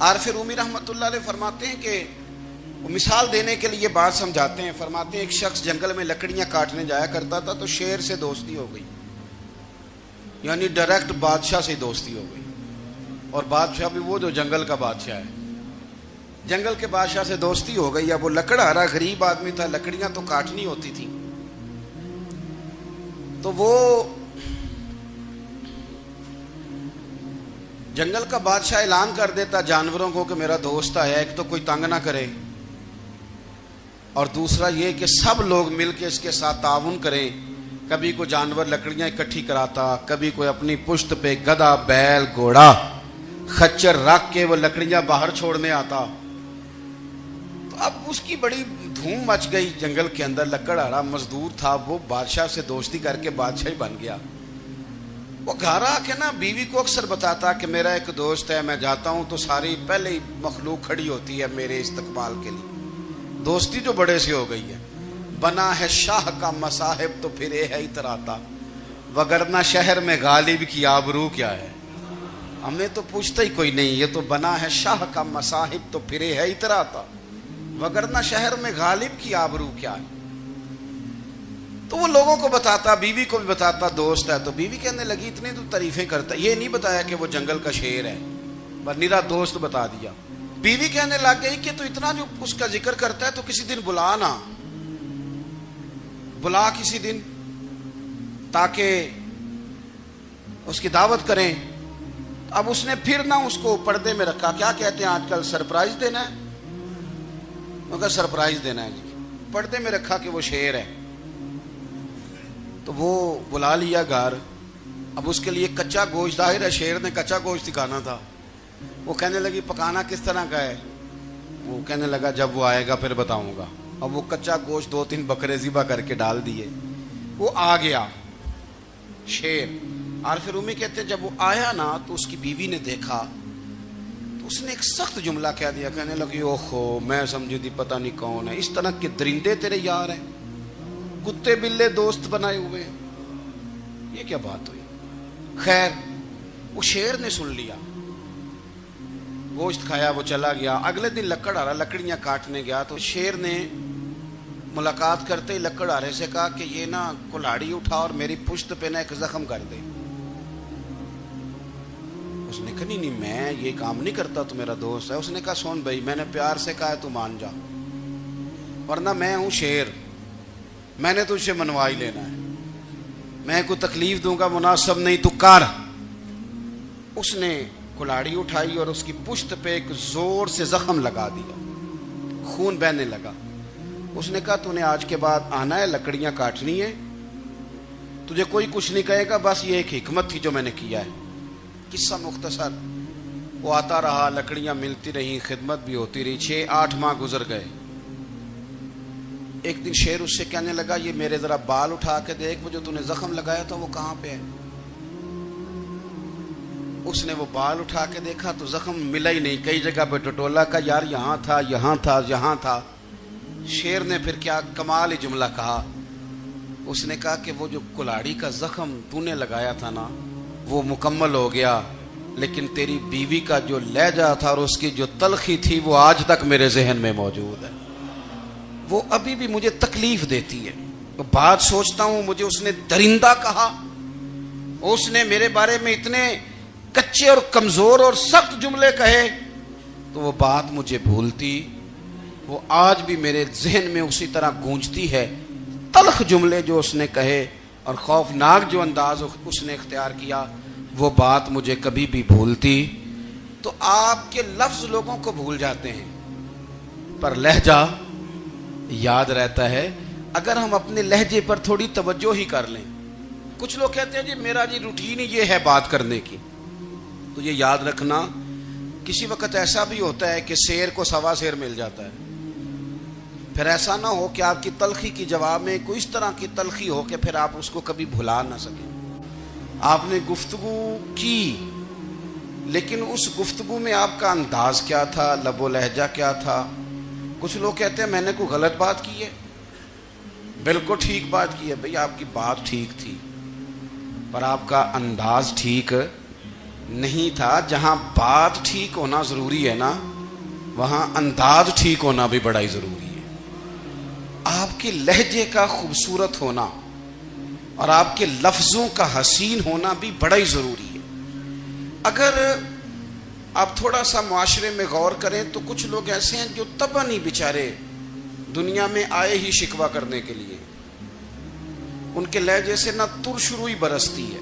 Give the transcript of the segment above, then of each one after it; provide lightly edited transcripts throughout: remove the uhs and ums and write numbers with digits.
عارف رومی رحمۃ اللہ علیہ فرماتے ہیں کہ وہ مثال دینے کے لیے بات سمجھاتے ہیں. فرماتے ہیں ایک شخص جنگل میں لکڑیاں کاٹنے جایا کرتا تھا تو شیر سے دوستی ہو گئی, یعنی ڈائریکٹ بادشاہ سے دوستی ہو گئی. اور بادشاہ بھی وہ جو جنگل کا بادشاہ ہے, جنگل کے بادشاہ سے دوستی ہو گئی. اب وہ لکڑہارا غریب آدمی تھا, لکڑیاں تو کاٹنی ہوتی تھی. تو وہ جنگل کا بادشاہ اعلان کر دیتا جانوروں کو کہ میرا دوست آیا, ایک تو کوئی تنگ نہ کرے, اور دوسرا یہ کہ سب لوگ مل کے اس کے ساتھ تعاون کریں. کبھی کوئی جانور لکڑیاں اکٹھی کراتا, کبھی کوئی اپنی پشت پہ گدھا, بیل, گھوڑا, خچر رکھ کے وہ لکڑیاں باہر چھوڑنے آتا. تو اب اس کی بڑی دھوم مچ گئی جنگل کے اندر. لکڑہارا مزدور تھا, وہ بادشاہ سے دوستی کر کے بادشاہ ہی بن گیا. وہ گھر آ کے نا بیوی کو اکثر بتاتا کہ میرا ایک دوست ہے, میں جاتا ہوں تو ساری پہلے ہی مخلوق کھڑی ہوتی ہے میرے استقبال کے لیے. دوستی جو بڑے سے ہو گئی ہے. بنا ہے شاہ کا مصاحب تو پھرے ہے اتراتا, وگرنہ شہر میں غالب کی آبرو کیا ہے. ہمیں تو پوچھتا ہی کوئی نہیں, یہ تو بنا ہے شاہ کا مصاحب تو پھرے ہے اتراتا, وگرنہ شہر میں غالب کی آبرو کیا ہے. تو وہ لوگوں کو بتاتا, بیوی کو بھی بتاتا دوست ہے. تو بیوی کہنے لگی اتنی تو تعریفیں کرتا, یہ نہیں بتایا کہ وہ جنگل کا شیر ہے, بس نیرا دوست بتا دیا. بیوی کہنے لگ گئی کہ تو اتنا جو اس کا ذکر کرتا ہے تو کسی دن بلا نا, بلا کسی دن تاکہ اس کی دعوت کریں. اب اس نے پھر نہ اس کو پردے میں رکھا. کیا کہتے ہیں آج کل, سرپرائز دینا ہے. مگر سرپرائز دینا ہے جی, پردے میں رکھا کہ وہ شیر ہے. تو وہ بلا لیا گھر. اب اس کے لیے کچا گوشت, ظاہر ہے شیر نے کچا گوشت دکھانا تھا. وہ کہنے لگی پکانا کس طرح کا ہے. وہ کہنے لگا جب وہ آئے گا پھر بتاؤں گا. اب وہ کچا گوشت 2-3 بکرے ذبح کر کے ڈال دیے. وہ آ گیا شیر. عارف رومی کہتے ہیں جب وہ آیا نا تو اس کی بیوی نے دیکھا تو اس نے ایک سخت جملہ کہہ دیا. کہنے لگی اوہو, میں سمجھی تھی پتہ نہیں کون ہے, اس طرح کے درندے تیرے یار ہیں, کتے بلے دوست بنائے ہوئے ہیں, یہ کیا بات ہوئی. خیر وہ شیر نے سن لیا, گوشت کھایا, وہ چلا گیا. اگلے دن لکڑہارا لکڑیاں کاٹنے گیا تو شیر نے ملاقات کرتے ہی لکڑہارے سے کہا کہ یہ نا کلاڑی اٹھا اور میری پشت پہ نا ایک زخم کر دے. اس نے کہا نہیں میں یہ کام نہیں کرتا, تو میرا دوست ہے. اس نے کہا سن بھائی, میں نے پیار سے کہا ہے تو مان جا, ورنہ میں ہوں شیر, میں نے تجھ سے منوا ہی لینا ہے, میں کوئی تکلیف دوں گا مناسب نہیں, تو کر. اس نے کلاڑی اٹھائی اور اس کی پشت پہ ایک زور سے زخم لگا دیا, خون بہنے لگا. اس نے کہا تو نے آج کے بعد آنا ہے, لکڑیاں کاٹنی ہے, تجھے کوئی کچھ نہیں کہے گا, بس یہ ایک حکمت تھی جو میں نے کیا ہے. قصہ مختصر. وہ آتا رہا, لکڑیاں ملتی رہیں, خدمت بھی ہوتی رہی. 6-8 ماہ گزر گئے. ایک دن شیر اس سے کہنے لگا یہ میرے ذرا بال اٹھا کے دیکھ, وہ جو تو نے زخم لگایا تھا وہ کہاں پہ ہے. اس نے وہ بال اٹھا کے دیکھا تو زخم ملا ہی نہیں, کئی جگہ پہ ٹٹولا کا یار یہاں تھا یہاں تھا یہاں تھا. شیر نے پھر کیا کمال ہی جملہ کہا. اس نے کہا کہ وہ جو کلاڑی کا زخم تو نے لگایا تھا نا وہ مکمل ہو گیا, لیکن تیری بیوی کا جو لہجہ تھا اور اس کی جو تلخی تھی وہ آج تک میرے ذہن میں موجود ہے, وہ ابھی بھی مجھے تکلیف دیتی ہے. بات سوچتا ہوں مجھے اس نے درندہ کہا, اس نے میرے بارے میں اتنے کچے اور کمزور اور سخت جملے کہے, تو وہ بات مجھے بھولتی, وہ آج بھی میرے ذہن میں اسی طرح گونجتی ہے. تلخ جملے جو اس نے کہے اور خوفناک جو انداز اس نے اختیار کیا, وہ بات مجھے کبھی بھی بھولتی. تو آپ کے لفظ لوگوں کو بھول جاتے ہیں پر لہجہ یاد رہتا ہے اگر ہم اپنے لہجے پر تھوڑی توجہ ہی کر لیں. کچھ لوگ کہتے ہیں جی میرا جی روٹین ہی یہ ہے بات کرنے کی, تو یہ یاد رکھنا کسی وقت ایسا بھی ہوتا ہے کہ شیر کو سوا شیر مل جاتا ہے. پھر ایسا نہ ہو کہ آپ کی تلخی کی جواب میں کوئی اس طرح کی تلخی ہو کہ پھر آپ اس کو کبھی بھلا نہ سکیں. آپ نے گفتگو کی لیکن اس گفتگو میں آپ کا انداز کیا تھا, لب و لہجہ کیا تھا. کچھ لوگ کہتے ہیں میں نے کوئی غلط بات کی ہے, بالکل ٹھیک بات کی ہے بھئی, آپ کی بات ٹھیک تھی پر آپ کا انداز ٹھیک نہیں تھا. جہاں بات ٹھیک ہونا ضروری ہے نا, وہاں انداز ٹھیک ہونا بھی بڑا ہی ضروری ہے. آپ کے لہجے کا خوبصورت ہونا اور آپ کے لفظوں کا حسین ہونا بھی بڑا ہی ضروری ہے. اگر آپ تھوڑا سا معاشرے میں غور کریں تو کچھ لوگ ایسے ہیں جو طبعاً ہی بیچارے دنیا میں آئے ہی شکوہ کرنے کے لیے. ان کے لہجے سے نہ ترش روئی برستی ہے,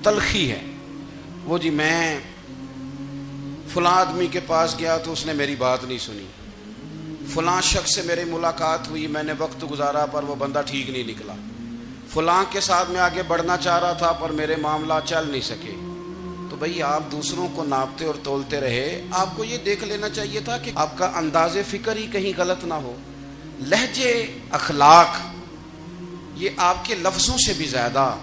تلخی ہے. وہ جی میں فلاں آدمی کے پاس گیا تو اس نے میری بات نہیں سنی, فلاں شخص سے میری ملاقات ہوئی, میں نے وقت گزارا پر وہ بندہ ٹھیک نہیں نکلا, فلاں کے ساتھ میں آگے بڑھنا چاہ رہا تھا پر میرے معاملات چل نہیں سکے. تو بھئی آپ دوسروں کو ناپتے اور تولتے رہے, آپ کو یہ دیکھ لینا چاہیے تھا کہ آپ کا انداز فکر ہی کہیں غلط نہ ہو. لہجے, اخلاق, یہ آپ کے لفظوں سے بھی زیادہ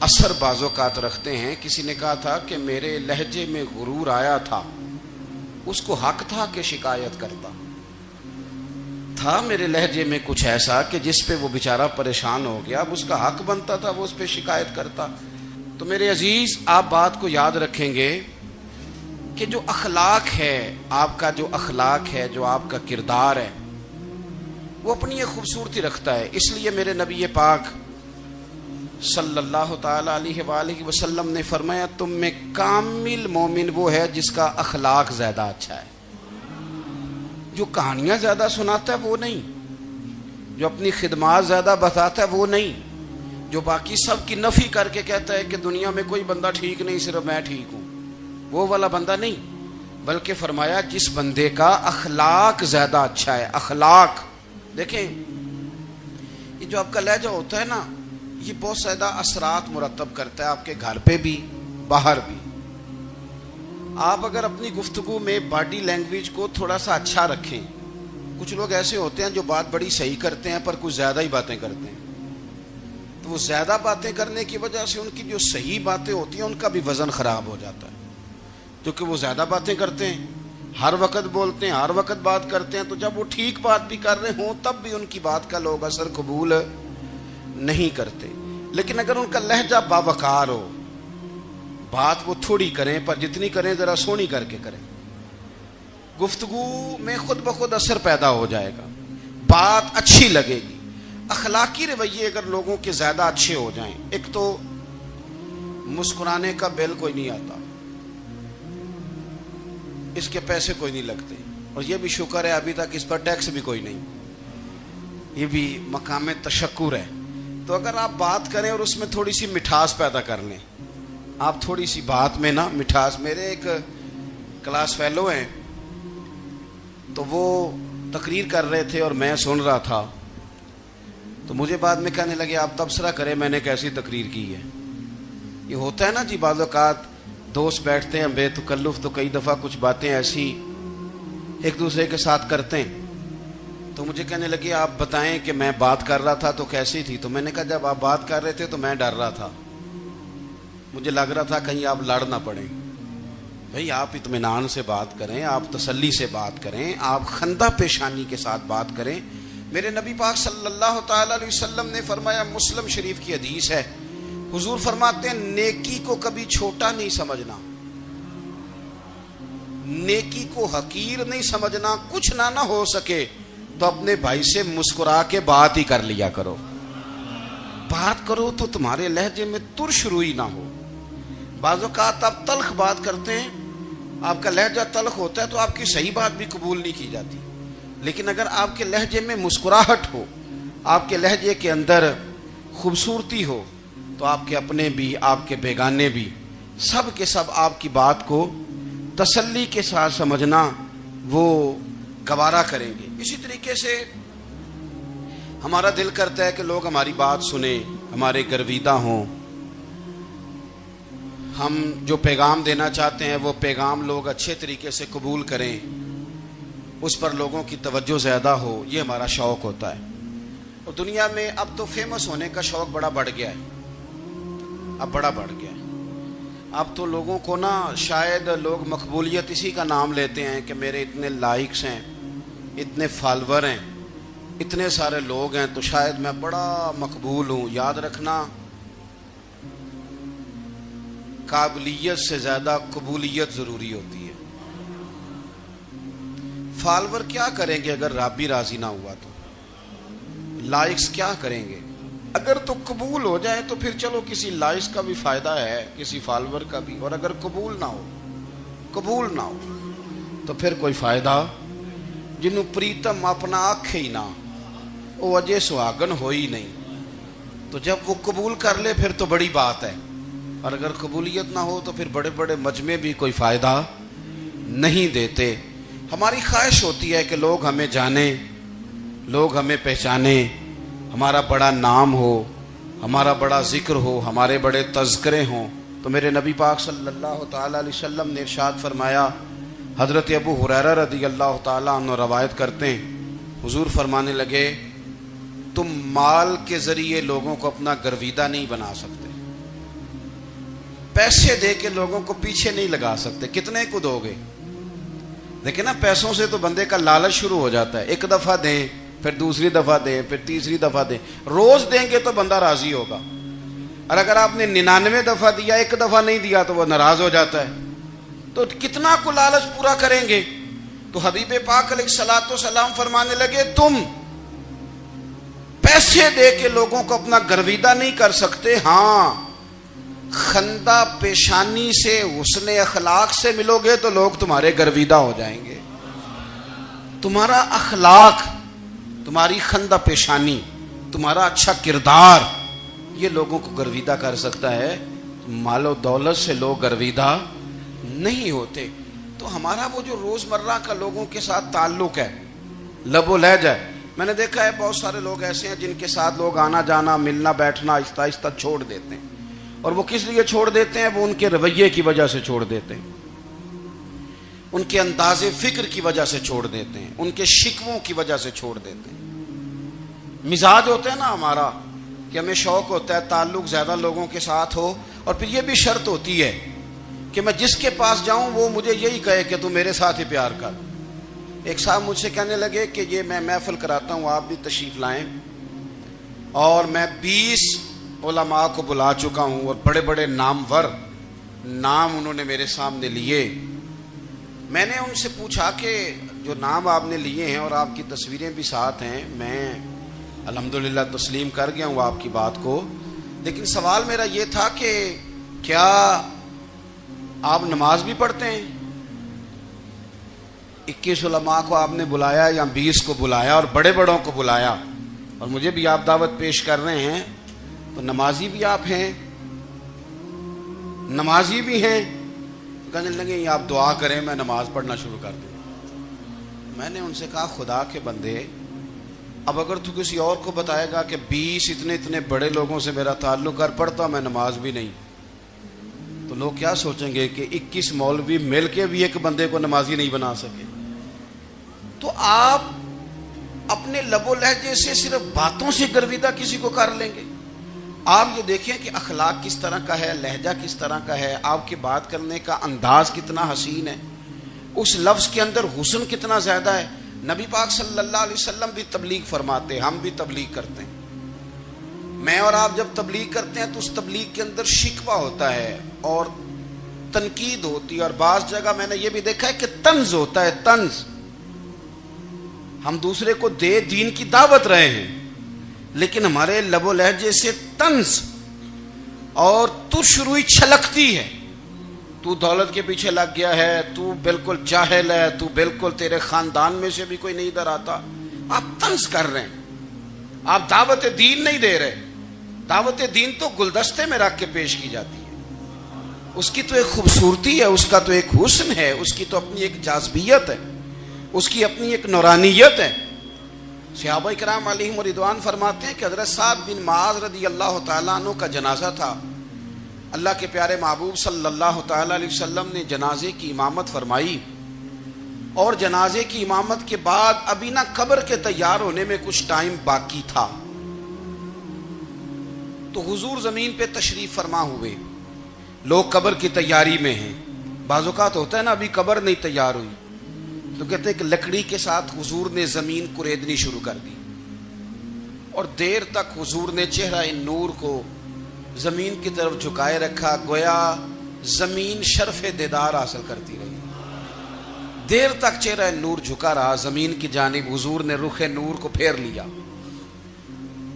اثر بعض اوقات رکھتے ہیں. کسی نے کہا تھا کہ میرے لہجے میں غرور آیا تھا, اس کو حق تھا کہ شکایت کرتا تھا. میرے لہجے میں کچھ ایسا کہ جس پہ وہ بیچارہ پریشان ہو گیا, اب اس کا حق بنتا تھا وہ اس پہ شکایت کرتا. تو میرے عزیز, آپ بات کو یاد رکھیں گے کہ جو اخلاق ہے, آپ کا جو اخلاق ہے, جو آپ کا کردار ہے, وہ اپنی ایک خوبصورتی رکھتا ہے. اس لیے میرے نبی پاک صلی اللہ تعالی علیہ وآلہ وسلم نے فرمایا تم میں کامل مومن وہ ہے جس کا اخلاق زیادہ اچھا ہے. جو کہانیاں زیادہ سناتا ہے وہ نہیں, جو اپنی خدمات زیادہ بتاتا ہے وہ نہیں, جو باقی سب کی نفی کر کے کہتا ہے کہ دنیا میں کوئی بندہ ٹھیک نہیں صرف میں ٹھیک ہوں, وہ والا بندہ نہیں. بلکہ فرمایا جس بندے کا اخلاق زیادہ اچھا ہے. اخلاق دیکھیں, یہ جو آپ کا لہجہ ہوتا ہے نا, یہ بہت زیادہ اثرات مرتب کرتا ہے آپ کے گھر پہ بھی باہر بھی. آپ اگر اپنی گفتگو میں باڈی لینگویج کو تھوڑا سا اچھا رکھیں, کچھ لوگ ایسے ہوتے ہیں جو بات بڑی صحیح کرتے ہیں پر کچھ زیادہ ہی باتیں کرتے ہیں, تو وہ زیادہ باتیں کرنے کی وجہ سے ان کی جو صحیح باتیں ہوتی ہیں ان کا بھی وزن خراب ہو جاتا ہے, کیونکہ وہ زیادہ باتیں کرتے ہیں, ہر وقت بولتے ہیں, ہر وقت بات کرتے ہیں. تو جب وہ ٹھیک بات بھی کر رہے ہوں تب بھی ان کی بات کا لوگ اثر قبول نہیں کرتے. لیکن اگر ان کا لہجہ باوقار ہو, بات وہ تھوڑی کریں پر جتنی کریں ذرا سونی کر کے کریں, گفتگو میں خود بخود اثر پیدا ہو جائے گا, بات اچھی لگے گی. اخلاقی رویے اگر لوگوں کے زیادہ اچھے ہو جائیں, ایک تو مسکرانے کا بل کوئی نہیں آتا, اس کے پیسے کوئی نہیں لگتے, اور یہ بھی شکر ہے ابھی تک اس پر ٹیکس بھی کوئی نہیں, یہ بھی مقام تشکر ہے. تو اگر آپ بات کریں اور اس میں تھوڑی سی مٹھاس پیدا کر لیں, آپ تھوڑی سی بات میں نا مٹھاس. میرے ایک کلاس فیلو ہیں, تو وہ تقریر کر رہے تھے اور میں سن رہا تھا, تو مجھے بعد میں کہنے لگے آپ تبصرہ کریں میں نے کیسی تقریر کی ہے. یہ ہوتا ہے نا جی, بعض اوقات دوست بیٹھتے ہیں بے تکلف تو کئی دفعہ کچھ باتیں ایسی ایک دوسرے کے ساتھ کرتے ہیں. تو مجھے کہنے لگے آپ بتائیں کہ میں بات کر رہا تھا تو کیسی تھی. تو میں نے کہا جب آپ بات کر رہے تھے تو میں ڈر رہا تھا, مجھے لگ رہا تھا کہیں آپ لڑ نہ پڑیں. بھئی آپ اطمینان سے بات کریں, آپ تسلی سے بات کریں, آپ خندہ پیشانی کے ساتھ بات کریں. میرے نبی پاک صلی اللہ تعالی علیہ وسلم نے فرمایا, مسلم شریف کی حدیث ہے, حضور فرماتے ہیں نیکی کو کبھی چھوٹا نہیں سمجھنا, نیکی کو حقیر نہیں سمجھنا. کچھ نہ ہو سکے تو اپنے بھائی سے مسکرا کے بات ہی کر لیا کرو, بات کرو تو تمہارے لہجے میں ترش روئی نہ ہو. بعض اوقات آپ تلخ بات کرتے ہیں, آپ کا لہجہ تلخ ہوتا ہے تو آپ کی صحیح بات بھی قبول نہیں کی جاتی. لیکن اگر آپ کے لہجے میں مسکراہٹ ہو, آپ کے لہجے کے اندر خوبصورتی ہو, تو آپ کے اپنے بھی آپ کے بیگانے بھی سب کے سب آپ کی بات کو تسلی کے ساتھ سمجھنا وہ گوارا کریں گے. اسی طریقے سے ہمارا دل کرتا ہے کہ لوگ ہماری بات سنیں, ہمارے گرویدہ ہوں, ہم جو پیغام دینا چاہتے ہیں وہ پیغام لوگ اچھے طریقے سے قبول کریں, اس پر لوگوں کی توجہ زیادہ ہو, یہ ہمارا شوق ہوتا ہے. اور دنیا میں اب تو فیمس ہونے کا شوق بڑا بڑھ گیا ہے, اب بڑا بڑھ گیا ہے. اب تو لوگوں کو نا شاید لوگ مقبولیت اسی کا نام لیتے ہیں کہ میرے اتنے لائکس ہیں, اتنے فالور ہیں, اتنے سارے لوگ ہیں تو شاید میں بڑا مقبول ہوں. یاد رکھنا قابلیت سے زیادہ قبولیت ضروری ہوتی ہے. فالوور کیا کریں گے اگر رب بھی راضی نہ ہوا تو؟ لائکس کیا کریں گے؟ اگر تو قبول ہو جائے تو پھر چلو کسی لائکس کا بھی فائدہ ہے, کسی فالوور کا بھی. اور اگر قبول نہ ہو تو پھر کوئی فائدہ. جنوں پریتم اپنا آنکھ ہی نہ, وہ اجے سہاگن ہو ہی نہیں. تو جب وہ قبول کر لے پھر تو بڑی بات ہے, اور اگر قبولیت نہ ہو تو پھر بڑے بڑے مجمع بھی کوئی فائدہ نہیں دیتے. ہماری خواہش ہوتی ہے کہ لوگ ہمیں جانیں, لوگ ہمیں پہچانیں, ہمارا بڑا نام ہو, ہمارا بڑا ذکر ہو, ہمارے بڑے تذکرے ہوں. تو میرے نبی پاک صلی اللہ تعالیٰ علیہ وسلم نے ارشاد فرمایا, حضرت ابو ہریرہ رضی اللہ تعالیٰ عنہ روایت کرتے ہیں, حضور فرمانے لگے, تم مال کے ذریعے لوگوں کو اپنا گرویدہ نہیں بنا سکتے, پیسے دے کے لوگوں کو پیچھے نہیں لگا سکتے. کتنے کو دو گے؟ دیکھیں نا, پیسوں سے تو بندے کا لالچ شروع ہو جاتا ہے. ایک دفعہ دیں, پھر دوسری دفعہ دیں, پھر تیسری دفعہ دیں. روز دیں گے تو بندہ راضی ہوگا, اور اگر آپ نے 99 دفعہ دیا, ایک دفعہ نہیں دیا تو وہ ناراض ہو جاتا ہے. تو کتنا کو لالچ پورا کریں گے؟ تو حبیب پاک علیہ الصلوۃ والسلام فرمانے لگے, تم پیسے دے کے لوگوں کو اپنا گرویدہ نہیں کر سکتے. ہاں, خندہ پیشانی سے, حسن اخلاق سے ملو گے تو لوگ تمہارے گرویدہ ہو جائیں گے. تمہارا اخلاق, تمہاری خندہ پیشانی, تمہارا اچھا کردار, یہ لوگوں کو گرویدہ کر سکتا ہے. مال و دولت سے لوگ گرویدہ نہیں ہوتے. تو ہمارا وہ جو روزمرہ کا لوگوں کے ساتھ تعلق ہے, لب و لہجہ ہے, میں نے دیکھا ہے بہت سارے لوگ ایسے ہیں جن کے ساتھ لوگ آنا جانا, ملنا بیٹھنا آہستہ آہستہ چھوڑ دیتے ہیں. اور وہ کس لیے چھوڑ دیتے ہیں؟ وہ ان کے رویے کی وجہ سے چھوڑ دیتے ہیں, ان کے انداز فکر کی وجہ سے چھوڑ دیتے ہیں, ان کے شکووں کی وجہ سے چھوڑ دیتے ہیں. مزاج ہوتا ہے نا ہمارا کہ ہمیں شوق ہوتا ہے تعلق زیادہ لوگوں کے ساتھ ہو, اور پھر یہ بھی شرط ہوتی ہے کہ میں جس کے پاس جاؤں وہ مجھے یہی کہے کہ تو میرے ساتھ ہی پیار کر. ایک صاحب مجھ سے کہنے لگے کہ یہ میں محفل کراتا ہوں, آپ بھی تشریف لائیں, اور میں 20 علماء کو بلا چکا ہوں, اور بڑے بڑے نامور نام انہوں نے میرے سامنے لیے. میں نے ان سے پوچھا کہ جو نام آپ نے لیے ہیں اور آپ کی تصویریں بھی ساتھ ہیں, میں الحمدللہ تسلیم کر گیا ہوں آپ کی بات کو, لیکن سوال میرا یہ تھا کہ کیا آپ نماز بھی پڑھتے ہیں؟ 21 علماء کو آپ نے بلایا یا 20 کو بلایا اور بڑے بڑوں کو بلایا, اور مجھے بھی آپ دعوت پیش کر رہے ہیں, تو نمازی بھی آپ ہیں, نمازی بھی ہیں. کہنے لگے آپ دعا کریں میں نماز پڑھنا شروع کر دوں. میں نے ان سے کہا, خدا کے بندے, اب اگر تو کسی اور کو بتائے گا کہ 20 اتنے بڑے لوگوں سے میرا تعلق کر, پڑھتا میں نماز بھی نہیں, تو لوگ کیا سوچیں گے کہ 21 مولوی مل کے بھی ایک بندے کو نمازی نہیں بنا سکے. تو آپ اپنے لب و لہجے سے صرف باتوں سے گرویدہ کسی کو کر لیں گے؟ آپ یہ دیکھیں کہ اخلاق کس طرح کا ہے, لہجہ کس طرح کا ہے, آپ کے بات کرنے کا انداز کتنا حسین ہے, اس لفظ کے اندر حسن کتنا زیادہ ہے. نبی پاک صلی اللہ علیہ وسلم بھی تبلیغ فرماتے, ہم بھی تبلیغ کرتے ہیں. میں اور آپ جب تبلیغ کرتے ہیں تو اس تبلیغ کے اندر شکوہ ہوتا ہے اور تنقید ہوتی ہے, اور بعض جگہ میں نے یہ بھی دیکھا ہے کہ طنز ہوتا ہے, طنز. ہم دوسرے کو دین کی دعوت رہے ہیں, لیکن ہمارے لب و لہجے سے طنز اور تش روئی چھلکتی ہے. تو دولت کے پیچھے لگ گیا ہے, تو بالکل جاہل ہے, تو بالکل تیرے خاندان میں سے بھی کوئی نہیں ادھر آتا. آپ طنز کر رہے ہیں, آپ دعوت دین نہیں دے رہے. دعوت دین تو گلدستے میں رکھ کے پیش کی جاتی ہے, اس کی تو ایک خوبصورتی ہے, اس کا تو ایک حسن ہے, اس کی تو اپنی ایک جاذبیت ہے, اس کی اپنی ایک نورانیت ہے. صحابہ کرام علیہم رضوان فرماتے ہیں کہ حضرت سعد بن معاذ رضی اللہ تعالیٰ عنہ کا جنازہ تھا. اللہ کے پیارے محبوب صلی اللہ تعالیٰ علیہ وسلم نے جنازے کی امامت فرمائی, اور جنازے کی امامت کے بعد ابھی نہ قبر کے تیار ہونے میں کچھ ٹائم باقی تھا, تو حضور زمین پہ تشریف فرما ہوئے. لوگ قبر کی تیاری میں ہیں. بعض اوقات ہوتا ہے نا, ابھی قبر نہیں تیار ہوئی, تو کہتے ہیں کہ لکڑی کے ساتھ حضور نے زمین کریدنی شروع کر دی, اور دیر تک حضور نے چہرہ نور کو زمین کی طرف جھکائے رکھا, گویا زمین شرف دیدار حاصل کرتی رہی، دیر تک چہرہ نور جھکا رہا زمین کی جانب، حضور نے رخ نور کو پھیر لیا۔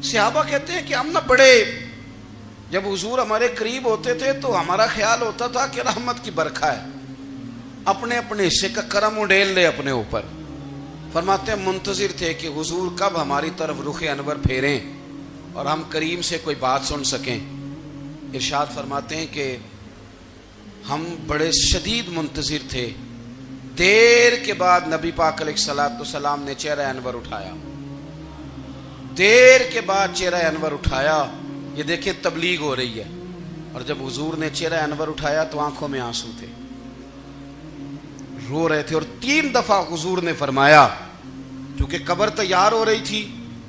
صحابہ کہتے ہیں کہ ہم نہ بڑے، جب حضور ہمارے قریب ہوتے تھے تو ہمارا خیال ہوتا تھا کہ رحمت کی برکھا ہے، اپنے اپنے حصے کا کرم اڈیل لے اپنے اوپر۔ فرماتے ہیں منتظر تھے کہ حضور کب ہماری طرف رخ انور پھیریں اور ہم کریم سے کوئی بات سن سکیں۔ ارشاد فرماتے ہیں کہ ہم بڑے شدید منتظر تھے، دیر کے بعد نبی پاک علیہ الصلوۃ والسلام نے چہرہ انور اٹھایا، دیر کے بعد چہرہ انور اٹھایا۔ یہ دیکھیں تبلیغ ہو رہی ہے، اور جب حضور نے چہرہ انور اٹھایا تو آنکھوں میں آنسو تھے، رو رہے تھے، اور 3 دفعہ حضور نے فرمایا، کیونکہ قبر تیار ہو رہی تھی،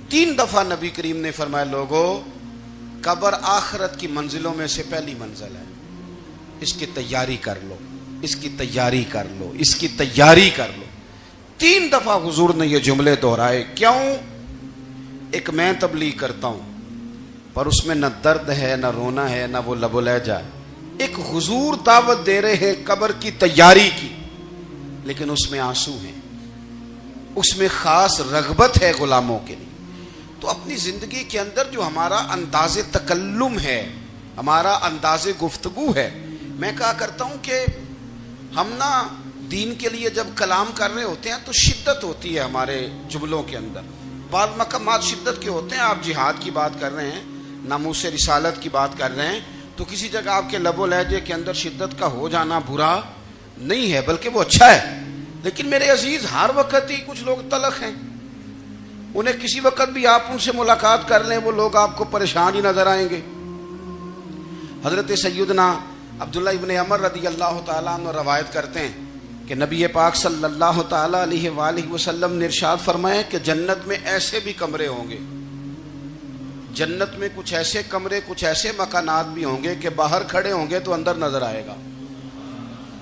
3 دفعہ نبی کریم نے فرمایا لوگو قبر آخرت کی منزلوں میں سے پہلی منزل ہے، اس کی تیاری کر لو، اس کی تیاری کر لو، اس کی تیاری کر لو۔ 3 دفعہ حضور نے یہ جملے دہرائے۔ کیوں؟ ایک میں تبلیغ کرتا ہوں پر اس میں نہ درد ہے، نہ رونا ہے، نہ وہ لب و لہجہ ہے۔ ایک حضور دعوت دے رہے ہیں قبر کی تیاری کی، لیکن اس میں آنسو ہیں، اس میں خاص رغبت ہے غلاموں کے لیے۔ تو اپنی زندگی کے اندر جو ہمارا انداز تکلم ہے، ہمارا انداز گفتگو ہے، میں کہا کرتا ہوں کہ ہم نا دین کے لیے جب کلام کر رہے ہوتے ہیں تو شدت ہوتی ہے ہمارے جملوں کے اندر، بعض مقامات شدت کے ہوتے ہیں۔ آپ جہاد کی بات کر رہے ہیں، ناموس رسالت کی بات کر رہے ہیں، تو کسی جگہ آپ کے لب و لہجے کے اندر شدت کا ہو جانا برا نہیں ہے، بلکہ وہ اچھا ہے۔ لیکن میرے عزیز، ہر وقت ہی کچھ لوگ تلخ ہیں، انہیں کسی وقت بھی آپ ان سے ملاقات کر لیں وہ لوگ آپ کو پریشان ہی نظر آئیں گے۔ حضرت سیدنا عبداللہ ابن عمر رضی اللہ تعالیٰ عنہ روایت کرتے ہیں کہ نبی پاک صلی اللہ تعالیٰ علیہ وآلہ وسلم نے ارشاد فرمایا کہ جنت میں ایسے بھی کمرے ہوں گے، جنت میں کچھ ایسے کمرے، کچھ ایسے مکانات بھی ہوں گے کہ باہر کھڑے ہوں گے تو اندر نظر آئے گا،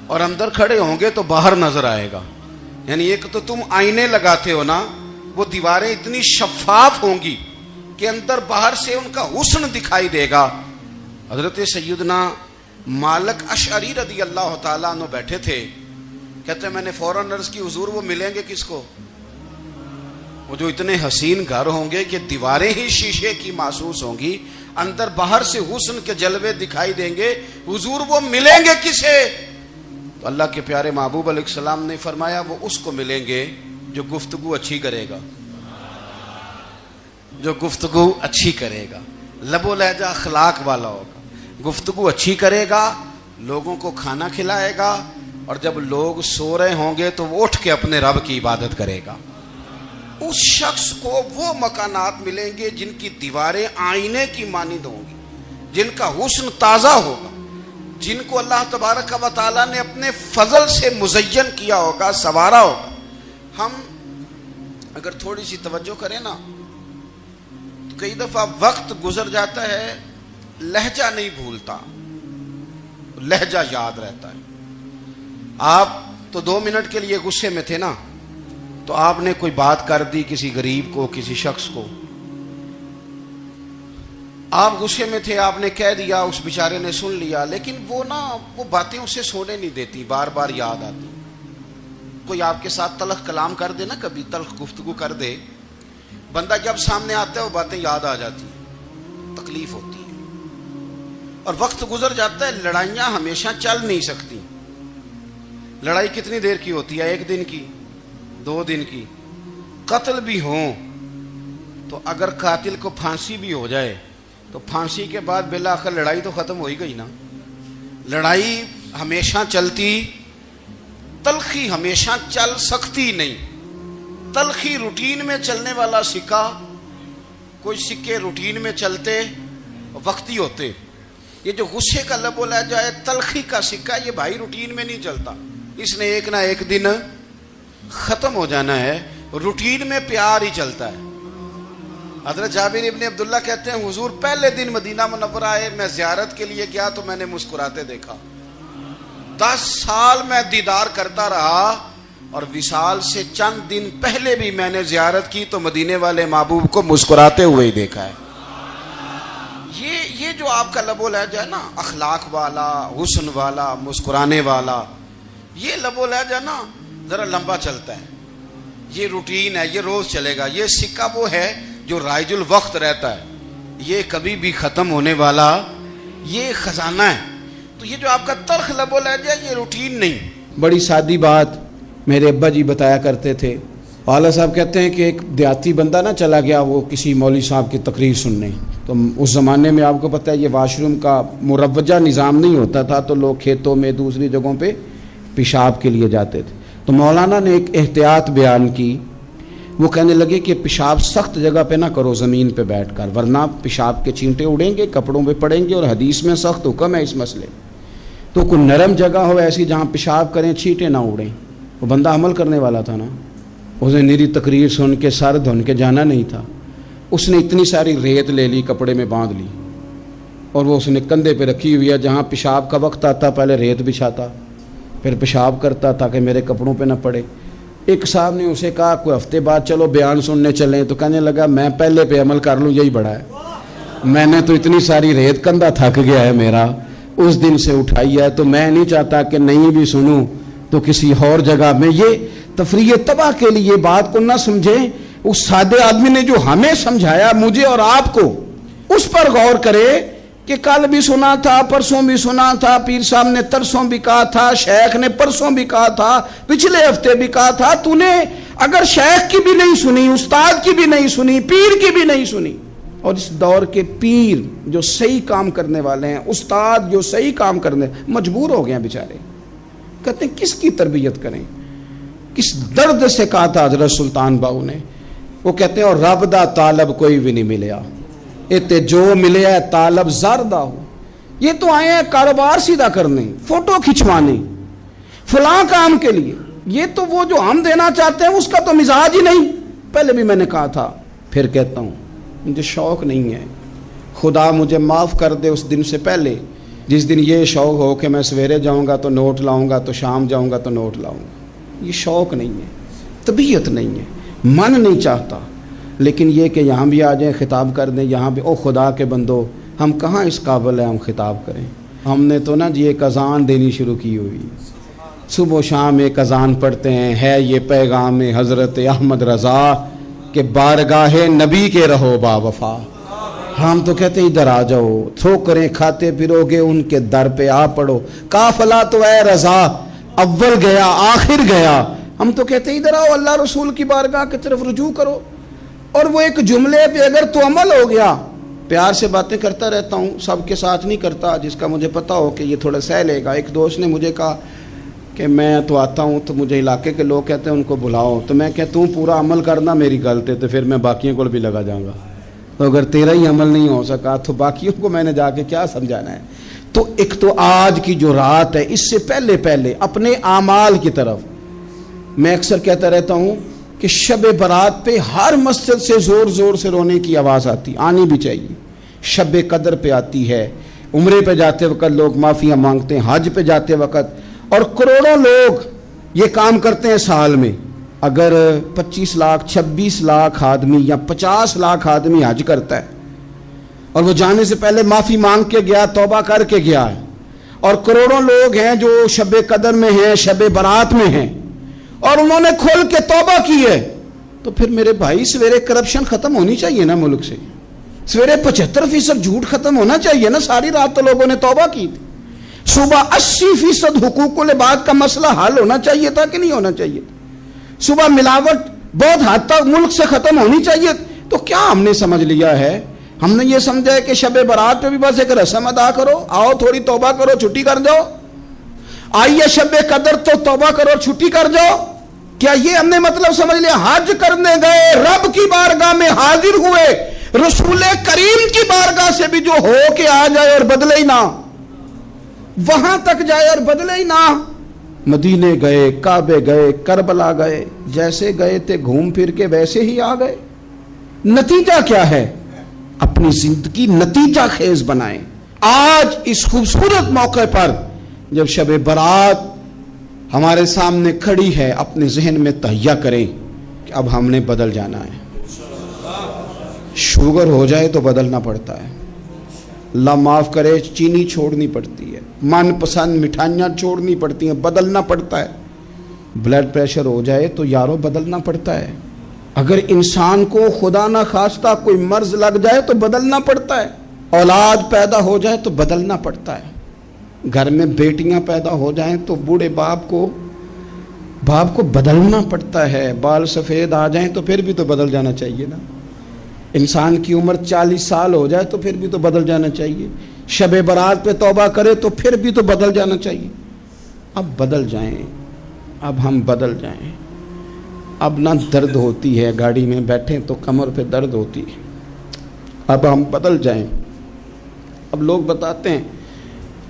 اور اندر کھڑے ہوں گے تو باہر نظر آئے گا۔ یعنی ایک تو تم آئینے لگاتے ہو نا، وہ دیواریں اتنی شفاف ہوں گی کہ اندر باہر سے ان کا حسن دکھائی دے گا۔ حضرت سیدنا مالک اشعری رضی اللہ تعالیٰ عنہ بیٹھے تھے، کہتے ہیں میں نے فوراً عرض کی حضور وہ ملیں گے کس کو؟ وہ جو اتنے حسین گھر ہوں گے کہ دیواریں ہی شیشے کی محسوس ہوں گی، اندر باہر سے حسن کے جلوے دکھائی دیں گے، حضور وہ ملیں گے کسے؟ تو اللہ کے پیارے محبوب علیہ السلام نے فرمایا وہ اس کو ملیں گے جو گفتگو اچھی کرے گا، جو گفتگو اچھی کرے گا، لب و لہجہ اخلاق والا ہوگا، گفتگو اچھی کرے گا، لوگوں کو کھانا کھلائے گا، اور جب لوگ سو رہے ہوں گے تو وہ اٹھ کے اپنے رب کی عبادت کرے گا۔ اس شخص کو وہ مکانات ملیں گے جن کی دیواریں آئینے کی مانند ہوں گی، جن کا حسن تازہ ہوگا، جن کو اللہ تبارک و تعالیٰ نے اپنے فضل سے مزین کیا ہوگا، سنوارا ہوگا۔ ہم اگر تھوڑی سی توجہ کریں نا تو کئی دفعہ وقت گزر جاتا ہے، لہجہ نہیں بھولتا، لہجہ یاد رہتا ہے۔ آپ تو 2 منٹ کے لیے غصے میں تھے نا، تو آپ نے کوئی بات کر دی کسی غریب کو، کسی شخص کو، آپ غصے میں تھے، آپ نے کہہ دیا، اس بیچارے نے سن لیا، لیکن وہ باتیں اسے سونے نہیں دیتی، بار بار یاد آتی۔ کوئی آپ کے ساتھ تلخ کلام کر دے نا، کبھی تلخ گفتگو کر دے، بندہ جب سامنے آتا ہے وہ باتیں یاد آ جاتی ہیں، تکلیف ہوتی ہے، اور وقت گزر جاتا ہے۔ لڑائیاں ہمیشہ چل نہیں سکتی، لڑائی کتنی دیر کی ہوتی ہے؟ 1 دن کی، 2 دن کی۔ قتل بھی ہوں تو اگر قاتل کو پھانسی بھی ہو جائے تو پھانسی کے بعد بالآخر لڑائی تو ختم ہو ہی گئی نا۔ لڑائی ہمیشہ چلتی، تلخی ہمیشہ چل سکتی نہیں۔ تلخی روٹین میں چلنے والا سکہ، کوئی سکے روٹین میں چلتے وقتی ہوتے، یہ جو غصے کا لب و لہجہ ہے، تلخی کا سکہ، یہ بھائی روٹین میں نہیں چلتا، اس نے ایک نہ ایک دن ختم ہو جانا ہے۔ روٹین میں پیار ہی چلتا ہے۔ حضرت جابر ابن عبداللہ کہتے ہیں حضور پہلے دن مدینہ منورہ آئے، میں زیارت کے لیے گیا تو میں نے مسکراتے دیکھا، 10 سال میں دیدار کرتا رہا، اور وصال سے چند دن پہلے بھی میں نے زیارت کی تو مدینے والے محبوب کو مسکراتے ہوئے ہی دیکھا ہے۔ یہ یہ جو آپ کا لب و لہجہ ہے نا، اخلاق والا، حسن والا، مسکرانے والا، یہ لب و لہجہ نا ذرا لمبا چلتا ہے، یہ روٹین ہے، یہ روز چلے گا. یہ سکہ وہ ہے جو رائج الوقت رہتا ہے، یہ کبھی بھی ختم ہونے والا یہ خزانہ ہے. تو یہ جو آپ کا تلخ لب و لہجہ ہے یہ روٹین نہیں. بڑی سادی بات میرے ابا جی بتایا کرتے تھے. والد صاحب کہتے ہیں کہ ایک دیہاتی بندہ نہ چلا گیا وہ کسی مولوی صاحب کی تقریر سننے. تو اس زمانے میں آپ کو پتہ ہے یہ واش روم کا مروجہ نظام نہیں ہوتا تھا، تو لوگ کھیتوں میں دوسری جگہوں پہ پیشاب کے لیے جاتے تھے. تو مولانا نے ایک احتیاط بیان کی. وہ کہنے لگے کہ پیشاب سخت جگہ پہ نہ کرو زمین پہ بیٹھ کر، ورنہ پیشاب کے چینٹے اڑیں گے، کپڑوں پہ پڑیں گے، اور حدیث میں سخت حکم ہے اس مسئلے. تو کوئی نرم جگہ ہو ایسی جہاں پیشاب کریں چھینٹے نہ اڑیں. وہ بندہ عمل کرنے والا تھا نا، اس نے میری تقریر سن کے سر دھن کے جانا نہیں تھا. اس نے اتنی ساری ریت لے لی، کپڑے میں باندھ لی، اور وہ اس نے کندھے پہ رکھی ہوئی ہے. جہاں پیشاب کا وقت آتا پہلے ریت بچھاتا، پھر پیشاب کرتا تاکہ میرے کپڑوں پہ نہ پڑے. ایک صاحب نے اسے کہا کوئی ہفتے بعد چلو بیان سننے چلیں. تو کہنے لگا میں پہلے پہ عمل کر لوں، یہی بڑا ہے. میں نے تو اتنی ساری ریت، کندھا تھک گیا ہے میرا، اس دن سے اٹھائی ہے. تو میں نہیں چاہتا کہ نہیں بھی سنوں تو کسی اور جگہ میں. یہ تفریح تباہ کے لیے بات کو نہ سمجھیں. اس سادے آدمی نے جو ہمیں سمجھایا، مجھے اور آپ کو، اس پر غور کرے کہ کل بھی سنا تھا، پرسوں بھی سنا تھا، پیر صاحب نے ترسوں بھی کہا تھا، شیخ نے پرسوں بھی کہا تھا، پچھلے ہفتے بھی کہا تھا. تو نے اگر شیخ کی بھی نہیں سنی، استاد کی بھی نہیں سنی، پیر کی بھی نہیں سنی. اور اس دور کے پیر جو صحیح کام کرنے والے ہیں، استاد جو صحیح کام کرنے، مجبور ہو گئے ہیں بیچارے. کہتے ہیں کس کی تربیت کریں. کس درد سے کہا تھا حضرت سلطان باہو نے. وہ کہتے ہیں اور رب دا طالب کوئی بھی نہیں ملیا، اتے جو ملے ہے طالب زردہ ہو. یہ تو آئے ہیں کاروبار سیدھا کرنے، فوٹو کھچوانے، فلاں کام کے لیے. یہ تو وہ جو ہم دینا چاہتے ہیں اس کا تو مزاج ہی نہیں. پہلے بھی میں نے کہا تھا، پھر کہتا ہوں، مجھے شوق نہیں ہے. خدا مجھے معاف کر دے اس دن سے پہلے جس دن یہ شوق ہو کہ میں سویرے جاؤں گا تو نوٹ لاؤں گا، تو شام جاؤں گا تو نوٹ لاؤں گا. یہ شوق نہیں ہے، طبیعت نہیں ہے، من نہیں چاہتا. لیکن یہ کہ یہاں بھی آ جائیں خطاب کر دیں، یہاں بھی او خدا کے بندو، ہم کہاں اس قابل ہیں ہم خطاب کریں. ہم نے تو نا جی ایک اذان دینی شروع کی ہوئی، صبح و شام ایک اذان پڑھتے ہیں. ہے یہ پیغام حضرت احمد رضا کہ بارگاہ نبی کے رہو با وفا. ہم تو کہتے ہیں ادھر آ جاؤ، ٹھوکریں کھاتے پھرو گے ان کے در پہ آ پڑو. قافلہ تو اے رضا اول گیا آخر گیا. ہم تو کہتے ہیں ادھر آؤ، اللہ رسول کی بارگاہ کی طرف رجوع کرو. اور وہ ایک جملے پہ اگر تو عمل ہو گیا. پیار سے باتیں کرتا رہتا ہوں، سب کے ساتھ نہیں کرتا، جس کا مجھے پتا ہو کہ یہ تھوڑا سہ لے گا. ایک دوست نے مجھے کہا کہ میں تو آتا ہوں تو مجھے علاقے کے لوگ کہتے ہیں ان کو بلاؤ. تو میں کہتا ہوں پورا عمل کرنا میری غلط ہے، تو پھر میں باقیوں کو بھی لگا جاؤں گا. تو اگر تیرا ہی عمل نہیں ہو سکا تو باقیوں کو میں نے جا کے کیا سمجھانا ہے. تو ایک تو آج کی جو رات ہے، اس سے پہلے اپنے اعمال کی طرف میں اکثر کہتا رہتا ہوں کہ شب برات پہ ہر مسجد سے زور زور سے رونے کی آواز آنی بھی چاہیے. شب قدر پہ آتی ہے، عمرے پہ جاتے وقت لوگ معافیاں مانگتے ہیں، حج پہ جاتے وقت، اور کروڑوں لوگ یہ کام کرتے ہیں سال میں. اگر 25 لاکھ 26 لاکھ آدمی یا 50 لاکھ آدمی حج کرتا ہے اور وہ جانے سے پہلے معافی مانگ کے گیا، توبہ کر کے گیا ہے، اور کروڑوں لوگ ہیں جو شب قدر میں ہیں، شب برات میں ہیں، اور انہوں نے کھول کے توبہ کی ہے، تو پھر میرے بھائی سویرے کرپشن ختم ہونی چاہیے نا ملک سے. سویرے 75% جھوٹ ختم ہونا چاہیے نا. ساری رات تو لوگوں نے توبہ کی تھی. صبح 80% حقوق العباد کا مسئلہ حل ہونا چاہیے تھا کہ نہیں ہونا چاہیے تھا. صبح ملاوٹ بہت حد تک ملک سے ختم ہونی چاہیے. تو کیا ہم نے سمجھ لیا ہے؟ ہم نے یہ سمجھا ہے کہ شب برات پہ بھی بس ایک رسم ادا کرو، آؤ تھوڑی توبہ کرو چھٹی کر جاؤ. آئیے شب قدر تو توبہ کرو چھٹی کر جاؤ. کیا یہ ہم نے مطلب سمجھ لیا؟ حج کرنے گئے، رب کی بارگاہ میں حاضر ہوئے، رسول کریم کی بارگاہ سے بھی جو ہو کے آ جائے اور بدلے ہی نہ، وہاں تک جائے اور بدلے ہی نہ. مدینے گئے، کعبے گئے، کربلا گئے، جیسے گئے تھے گھوم پھر کے ویسے ہی آ گئے. نتیجہ کیا ہے؟ اپنی زندگی نتیجہ خیز بنائیں. آج اس خوبصورت موقع پر جب شب برات ہمارے سامنے کھڑی ہے، اپنے ذہن میں تہیہ کریں کہ اب ہم نے بدل جانا ہے. شوگر ہو جائے تو بدلنا پڑتا ہے، اللہ معاف کرے چینی چھوڑنی پڑتی ہے، من پسند مٹھائیاں چھوڑنی پڑتی ہیں، بدلنا پڑتا ہے۔ بلڈ پریشر ہو جائے تو یارو بدلنا پڑتا ہے۔ اگر انسان کو خدا نہ خواستہ کوئی مرض لگ جائے تو بدلنا پڑتا ہے۔ اولاد پیدا ہو جائے تو بدلنا پڑتا ہے۔ گھر میں بیٹیاں پیدا ہو جائیں تو بوڑھے باپ کو بدلنا پڑتا ہے۔ بال سفید آ جائیں تو پھر بھی تو بدل جانا چاہیے نا۔ انسان کی عمر 40 سال ہو جائے تو پھر بھی تو بدل جانا چاہیے۔ شب برات پہ توبہ کرے تو پھر بھی تو بدل جانا چاہیے۔ اب بدل جائیں، اب ہم بدل جائیں۔ اب نہ درد ہوتی ہے، گاڑی میں بیٹھیں تو کمر پہ درد ہوتی ہے۔ اب ہم بدل جائیں۔ اب لوگ بتاتے ہیں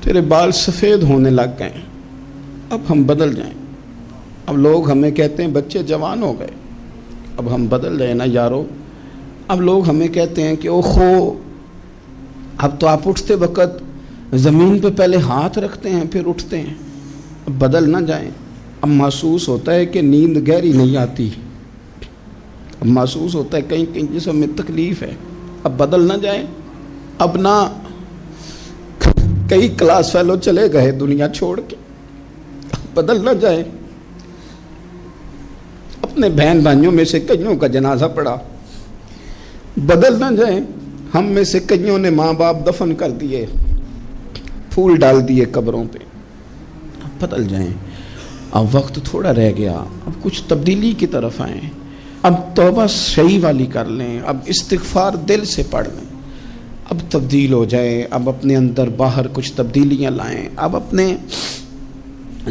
تیرے بال سفید ہونے لگ گئے، اب ہم بدل جائیں۔ اب لوگ ہمیں کہتے ہیں بچے جوان ہو گئے، اب ہم بدل جائیں نا یارو۔ اب لوگ ہمیں کہتے ہیں کہ اوہو اب تو آپ اٹھتے وقت زمین پہ پہلے ہاتھ رکھتے ہیں پھر اٹھتے ہیں، اب بدل نہ جائیں۔ اب محسوس ہوتا ہے کہ نیند گہری نہیں آتی، اب محسوس ہوتا ہے کہیں کہیں جسم میں تکلیف ہے، اب بدل نہ جائیں۔ اب نہ کئی کلاس فیلو چلے گئے دنیا چھوڑ کے، بدل نہ جائیں۔ اپنے بہن بھائیوں میں سے کئیوں کا جنازہ پڑا، بدل نہ جائیں۔ ہم میں سے کئیوں نے ماں باپ دفن کر دیے، پھول ڈال دیے قبروں پہ، بدل جائیں۔ اب وقت تھوڑا رہ گیا، اب کچھ تبدیلی کی طرف آئیں۔ اب توبہ صحیح والی کر لیں، اب استغفار دل سے پڑھ لیں، اب تبدیل ہو جائیں۔ اب اپنے اندر باہر کچھ تبدیلیاں لائیں، اب اپنے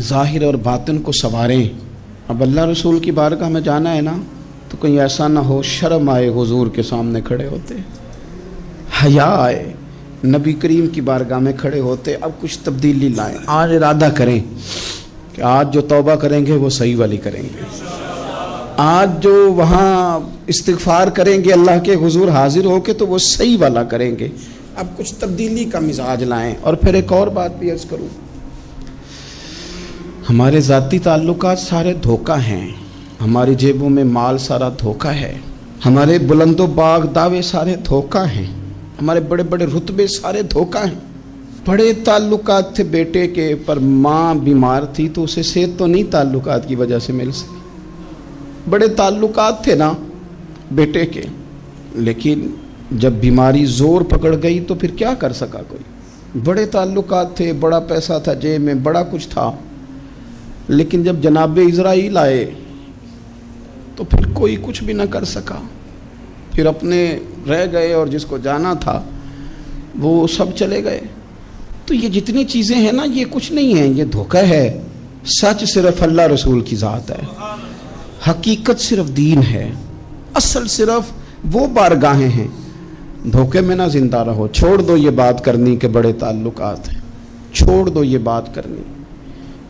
ظاہر اور باطن کو سنواریں۔ اب اللہ رسول کی بارگاہ میں جانا ہے نا تو کہیں ایسا نہ ہو شرم آئے حضور کے سامنے کھڑے ہوتے، حیا آئے نبی کریم کی بارگاہ میں کھڑے ہوتے۔ اب کچھ تبدیلی لائیں، آج ارادہ کریں کہ آج جو توبہ کریں گے وہ صحیح والی کریں گے، آج جو وہاں استغفار کریں گے اللہ کے حضور حاضر ہو کے تو وہ صحیح والا کریں گے۔ اب کچھ تبدیلی کا مزاج لائیں۔ اور پھر ایک اور بات بھی عرض کروں، ہمارے ذاتی تعلقات سارے دھوکہ ہیں، ہماری جیبوں میں مال سارا دھوکہ ہے، ہمارے بلند و باغ دعوے سارے دھوکہ ہیں، ہمارے بڑے بڑے رتبے سارے دھوکہ ہیں۔ بڑے تعلقات تھے بیٹے کے، پر ماں بیمار تھی تو اسے صحت تو نہیں تعلقات کی وجہ سے مل سکی۔ بڑے تعلقات تھے نا بیٹے کے، لیکن جب بیماری زور پکڑ گئی تو پھر کیا کر سکا کوئی۔ بڑے تعلقات تھے، بڑا پیسہ تھا جیب میں، بڑا کچھ تھا، لیکن جب جناب اسرائیل آئے تو پھر کوئی کچھ بھی نہ کر سکا، پھر اپنے رہ گئے اور جس کو جانا تھا وہ سب چلے گئے۔ تو یہ جتنی چیزیں ہیں نا یہ کچھ نہیں ہیں، یہ دھوکہ ہے۔ سچ صرف اللہ رسول کی ذات ہے، حقیقت صرف دین ہے، اصل صرف وہ بارگاہیں ہیں۔ دھوکے میں نہ زندہ رہو، چھوڑ دو یہ بات کرنی کہ بڑے تعلقات ہیں، چھوڑ دو یہ بات کرنی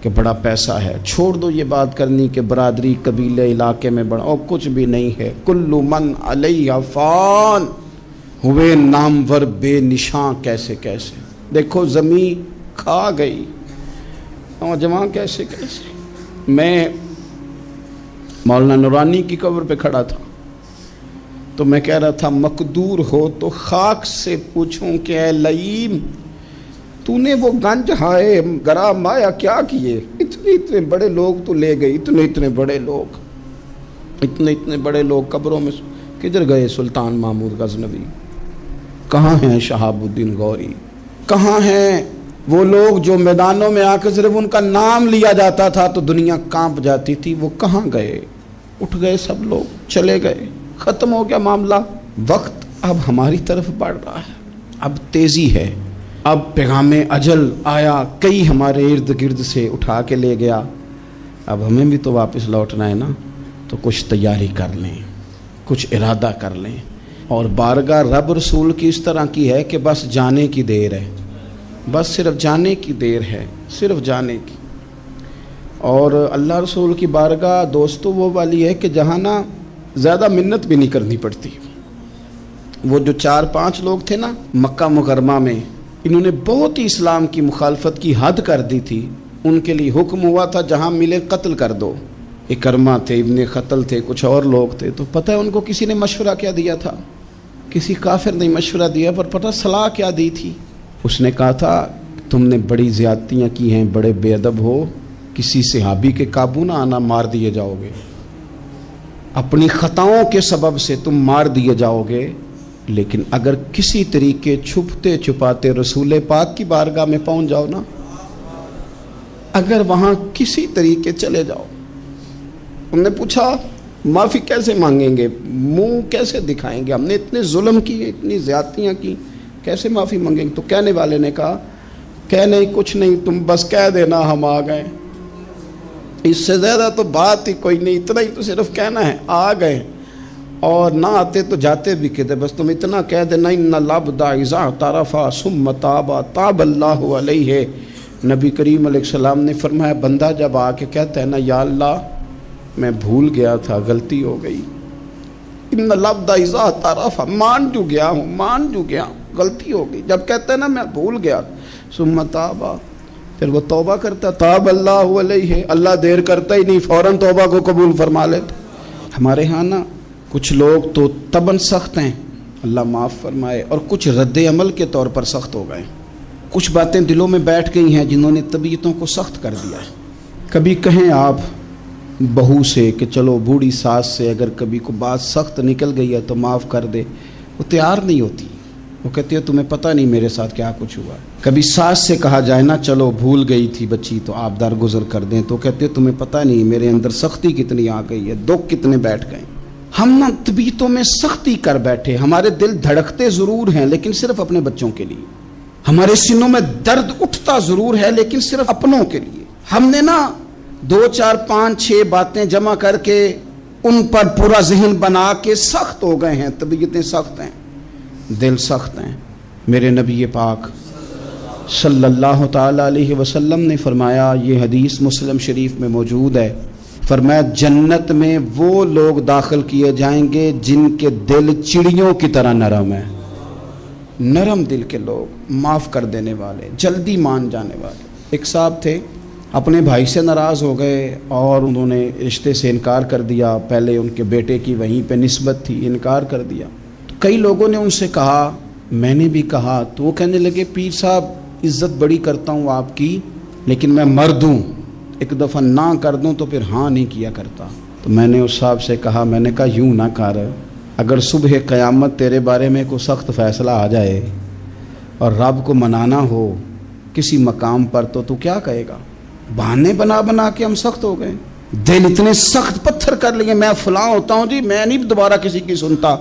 کہ بڑا پیسہ ہے، چھوڑ دو یہ بات کرنی کہ برادری قبیلے علاقے میں بڑا، اور کچھ بھی نہیں ہے۔ کل من علیہ فان، ہوئے نامور بے نشاں کیسے کیسے، دیکھو زمین کھا گئی نوجوان کیسے کیسے۔ میں مولانا نورانی کی قبر پہ کھڑا تھا تو میں کہہ رہا تھا مقدور ہو تو خاک سے پوچھوں کہ اے لئیم تو نے وہ گنج ہائے گرا مایا کیا کیے، اتنے بڑے لوگ تو لے گئی، اتنے بڑے لوگ، اتنے بڑے لوگ قبروں میں کدھر گئے؟ سلطان محمود غزنوی کہاں ہیں؟ شہاب الدین غوری کہاں ہیں؟ وہ لوگ جو میدانوں میں آ کے صرف ان کا نام لیا جاتا تھا تو دنیا کانپ جاتی تھی، وہ کہاں گئے؟ اٹھ گئے سب لوگ، چلے گئے، ختم ہو گیا معاملہ۔ وقت اب ہماری طرف بڑھ رہا ہے، اب تیزی ہے، اب پیغام اجل آیا، کئی ہمارے ارد گرد سے اٹھا کے لے گیا، اب ہمیں بھی تو واپس لوٹنا ہے نا، تو کچھ تیاری کر لیں، کچھ ارادہ کر لیں۔ اور بارگاہ رب رسول کی اس طرح کی ہے کہ بس جانے کی دیر ہے، بس صرف جانے کی دیر ہے، صرف جانے کی۔ اور اللہ رسول کی بارگاہ دوستو وہ والی ہے کہ جہاں نا زیادہ منت بھی نہیں کرنی پڑتی۔ وہ جو 4-5 لوگ تھے نا مکہ مکرمہ میں، انہوں نے بہت ہی اسلام کی مخالفت کی حد کر دی تھی، ان کے لیے حکم ہوا تھا جہاں ملے قتل کر دو۔ اکرمہ تھے، ابن قتل تھے، کچھ اور لوگ تھے، تو پتہ ہے ان کو کسی نے مشورہ کیا دیا تھا؟ کسی کافر نے مشورہ دیا، پر پتہ صلاح کیا دی تھی؟ اس نے کہا تھا تم نے بڑی زیادتیاں کی ہیں، بڑے بے ادب ہو، کسی صحابی کے قابو نہ آنا، مار دیے جاؤ گے، اپنی خطاؤں کے سبب سے تم مار دیے جاؤ گے، لیکن اگر کسی طریقے چھپتے چھپاتے رسول پاک کی بارگاہ میں پہنچ جاؤ نا، اگر وہاں کسی طریقے چلے جاؤ۔ انہوں نے پوچھا معافی کیسے مانگیں گے، منہ کیسے دکھائیں گے، ہم نے اتنے ظلم کیے، اتنی زیادتیاں کی، کیسے معافی مانگیں گے؟ تو کہنے والے نے کہا کہ نہیں کچھ نہیں، تم بس کہہ دینا ہم آ گئے، اس سے زیادہ تو بات ہی کوئی نہیں، اتنا ہی تو صرف کہنا ہے آ گئے، اور نہ آتے تو جاتے بھی کہتے، بس تم اتنا کہہ دینا ان العبد اذا اعترف ثم تاب تاب اللہ علیہ۔ نبی کریم علیہ السلام نے فرمایا بندہ جب آ کے کہتا ہے نا یا اللہ میں بھول گیا تھا، غلطی ہو گئی، ان العبد اذا اعترف، مان جو گیا ہوں، غلطی ہو گئی، جب کہتا ہے نا میں بھول گیا، ثم تاب، پھر وہ توبہ کرتا، تاب اللہ علیہ، اللہ دیر کرتا ہی نہیں، فوراً توبہ کو قبول فرما لیتا۔ ہمارے ہاں نا کچھ لوگ تو تباً سخت ہیں، اللہ معاف فرمائے، اور کچھ رد عمل کے طور پر سخت ہو گئے، کچھ باتیں دلوں میں بیٹھ گئی ہیں جنہوں نے طبیعتوں کو سخت کر دیا ہے۔ کبھی کہیں آپ بہو سے کہ چلو بوڑھی ساس سے اگر کبھی کو بات سخت نکل گئی ہے تو معاف کر دے، وہ تیار نہیں ہوتی، وہ کہتی ہے تمہیں پتہ نہیں میرے ساتھ کیا کچھ ہوا۔ کبھی ساس سے کہا جائے نا چلو بھول گئی تھی بچی تو آپ درگزر کر دیں، تو کہتے ہیں تمہیں پتہ نہیں میرے اندر سختی کتنی آ گئی ہے، دکھ کتنے بیٹھ گئے۔ ہم نا طبیعتوں میں سختی کر بیٹھے، ہمارے دل دھڑکتے ضرور ہیں لیکن صرف اپنے بچوں کے لیے، ہمارے سینوں میں درد اٹھتا ضرور ہے لیکن صرف اپنوں کے لیے۔ ہم نے نا 2 4 5 6 باتیں جمع کر کے ان پر پورا ذہن بنا کے سخت ہو گئے ہیں، طبیعتیں سخت ہیں، دل سخت ہیں۔ میرے نبی پاک صلی اللہ تعالی علیہ وسلم نے فرمایا، یہ حدیث مسلم شریف میں موجود ہے، فرمایا جنت میں وہ لوگ داخل کیے جائیں گے جن کے دل چڑیوں کی طرح نرم ہیں، نرم دل کے لوگ، معاف کر دینے والے، جلدی مان جانے والے۔ ایک صاحب تھے اپنے بھائی سے ناراض ہو گئے اور انہوں نے رشتے سے انکار کر دیا، پہلے ان کے بیٹے کی وہیں پہ نسبت تھی، انکار کر دیا۔ تو کئی لوگوں نے ان سے کہا، میں نے بھی کہا، تو وہ کہنے لگے پیر صاحب عزت بڑی کرتا ہوں آپ کی لیکن میں مرد ہوں، ایک دفعہ نہ کر دوں تو پھر ہاں نہیں کیا کرتا۔ تو میں نے اس صاحب سے کہا، میں نے کہا یوں نہ کر، اگر صبح قیامت تیرے بارے میں کوئی سخت فیصلہ آ جائے اور رب کو منانا ہو کسی مقام پر تو کیا کہے گا؟ بہانے بنا بنا کے ہم سخت ہو گئے، دل اتنے سخت پتھر کر لیے، میں فلاں ہوتا ہوں جی، میں نہیں دوبارہ کسی کی سنتا۔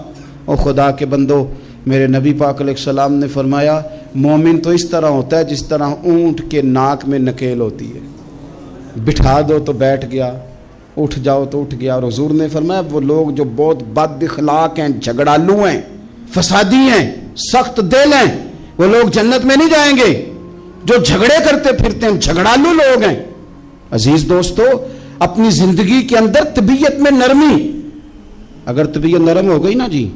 اور خدا کے بندو، میرے نبی پاک علیہ السلام نے فرمایا مومن تو اس طرح ہوتا ہے جس طرح اونٹ کے ناک میں نکیل ہوتی ہے، بٹھا دو تو بیٹھ گیا، اٹھ جاؤ تو اٹھ گیا۔ اور حضور نے فرمایا وہ لوگ جو بہت بد اخلاق ہیں، جھگڑالو ہیں، فسادی ہیں، سخت دل ہیں، وہ لوگ جنت میں نہیں جائیں گے۔ جو جھگڑے کرتے پھرتے ہیں جھگڑالو لوگ ہیں۔ عزیز دوستو، اپنی زندگی کے اندر طبیعت میں نرمی، اگر طبیعت نرم ہو گئی نا جی،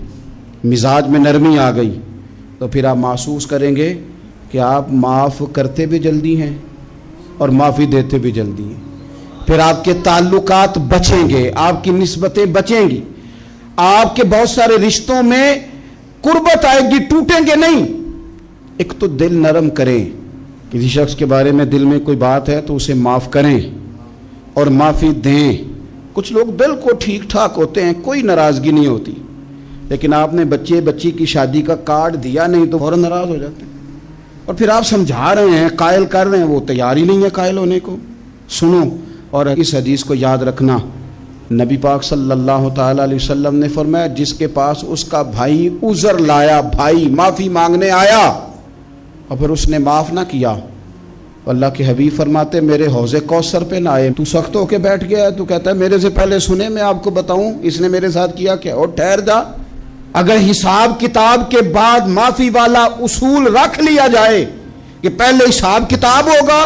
مزاج میں نرمی آ گئی، تو پھر آپ محسوس کریں گے کہ آپ معاف کرتے بھی جلدی ہیں اور معافی دیتے بھی جلدی ہیں۔ پھر آپ کے تعلقات بچیں گے، آپ کی نسبتیں بچیں گی، آپ کے بہت سارے رشتوں میں قربت آئے گی، ٹوٹیں گے نہیں۔ ایک تو دل نرم کریں، کسی شخص کے بارے میں دل میں کوئی بات ہے تو اسے معاف کریں اور معافی دیں۔ کچھ لوگ بالکل ٹھیک ٹھاک ہوتے ہیں، کوئی ناراضگی نہیں ہوتی، لیکن آپ نے بچی کی شادی کا کارڈ دیا نہیں تو فوراً ناراض ہو جاتے ہیں، اور پھر آپ سمجھا رہے ہیں، قائل کر رہے ہیں، وہ تیار ہی نہیں ہے قائل ہونے کو۔ سنو، اور اس حدیث کو یاد رکھنا، نبی پاک صلی اللہ تعالی علیہ وسلم نے فرمایا جس کے پاس اس کا بھائی عذر لایا، بھائی معافی مانگنے آیا اور پھر اس نے معاف نہ کیا، اللہ کے حبیب فرماتے میرے حوض کوثر پہ نہ آئے۔ تو سخت ہو کے بیٹھ گیا ہے، تو کہتا ہے میرے سے پہلے سنے، میں آپ کو بتاؤں اس نے میرے ساتھ کیا کیا، اور ٹھہر جا۔ اگر حساب کتاب کے بعد معافی والا اصول رکھ لیا جائے کہ پہلے حساب کتاب ہوگا،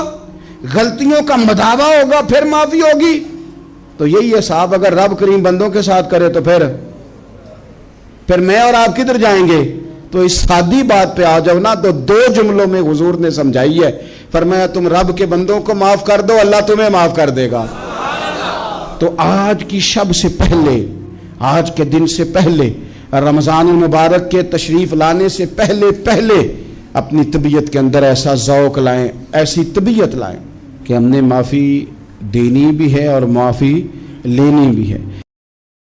غلطیوں کا مداوع ہوگا، پھر معافی ہوگی، تو یہی حساب اگر رب کریم بندوں کے ساتھ کرے تو پھر میں اور آپ کدھر جائیں گے؟ تو اس سادی بات پہ آ جاؤ نا، تو 2 جملوں میں حضور نے سمجھائی ہے، فرمایا تم رب کے بندوں کو معاف کر دو، اللہ تمہیں معاف کر دے گا۔ تو آج کی شب سے پہلے، آج کے دن سے پہلے، رمضان المبارک کے تشریف لانے سے پہلے اپنی طبیعت کے اندر ایسا ذوق لائیں، ایسی طبیعت لائیں کہ ہم نے معافی دینی بھی ہے اور معافی لینی بھی ہے۔